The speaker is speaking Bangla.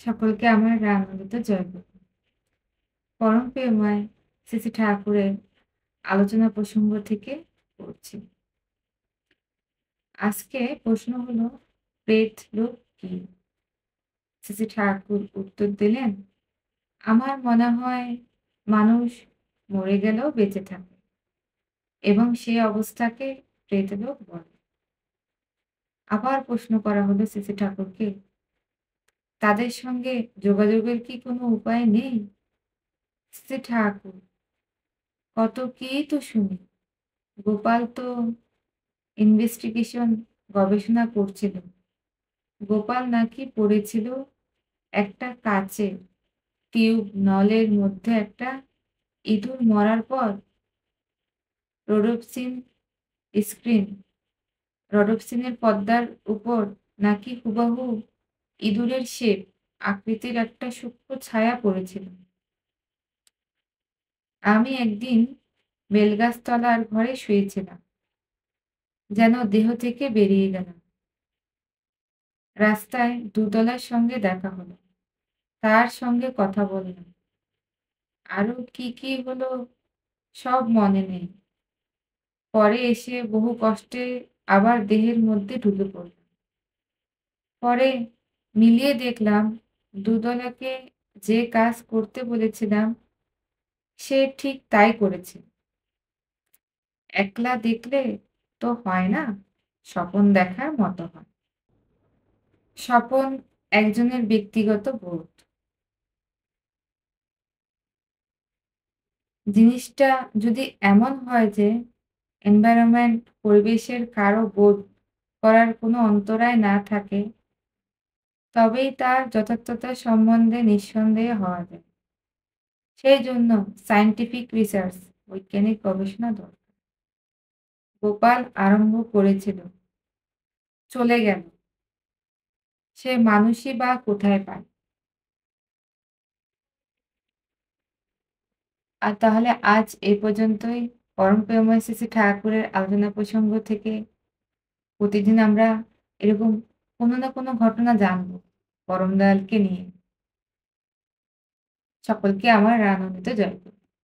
সকলকে আমার রামানুজিত জয়গুরু। পরম প্রেমময় শ্রী শ্রী ঠাকুরের আলোচনা প্রসঙ্গ থেকে পড়ছি। আজকে প্রশ্ন হলো, প্রেত লোক কি? শ্রী শ্রী ঠাকুর উত্তর দিলেন, আমার মনে হয় মানুষ মরে গেলেও বেঁচে থাকে এবং সে অবস্থাকে প্রেতলোক বলে। আবার প্রশ্ন করা হলো শ্রী শ্রী ঠাকুরকে, তাদের সঙ্গে যোগাযোগের কি কোনো উপায় নেই? শ্রী ঠাকুর, কত কি তো শুনি। গোপাল তো ইনভেস্টিগেশন গবেষণা করছিল। গোপাল নাকি পড়েছিল একটা কাচের টিউব নলের মধ্যে একটা ইঁদুর মরার পর রোডোপ্সিন স্ক্রিন রোডোপ্সিনের পর্দার উপর নাকি হুবহু ইঁদুরের শেপ আকৃতির একটা সূক্ষ্ম ছায়া পড়েছিল। আমি একদিন বেলগাছতলার ঘরে শুয়েছিলাম, যেন দেহ থেকে বেরিয়ে গেলাম। রাস্তায় দুদলার সঙ্গে দেখা হলো, তার সঙ্গে কথা বললাম। আরো কি কি হলো সব মনে নেই। পরে এসে বহু কষ্টে আবার দেহের মধ্যে ঢুকে পড়লাম। পরে মিলিয়ে দেখলাম দুদলাকে যে কাজ করতে বলেছিলাম সে ঠিক তাই করেছে। একলা দেখলে তো হয় না, স্বপন দেখার মতো হয়। স্বপন একজনের ব্যক্তিগত বোধ। জিনিসটা যদি এমন হয় যে এনভায়রনমেন্ট পরিবেশের কারো বোধ করার কোনো অন্তরায় না থাকে, তবেই তার যথার্থতা সম্বন্ধে নিঃসন্দেহে হওয়া যায়। সেই জন্য সায়েন্টিফিক রিসার্চ, বৈজ্ঞানিক গবেষণা দরকার। গোপাল আরম্ভ করেছিল, চলে গেল, সে মানুষই বা কোথায় পায়? আর তাহলে আজ এই পর্যন্তই। পরম প্রেমময় শ্রী শ্রী ঠাকুরের আলোচনা প্রসঙ্গ থেকে প্রতিদিন আমরা এরকম কোনো না কোনো ঘটনা জানবো পরম দয়ালকে নিয়ে। সকলকে আমার আনন্দিত জয়গুরু।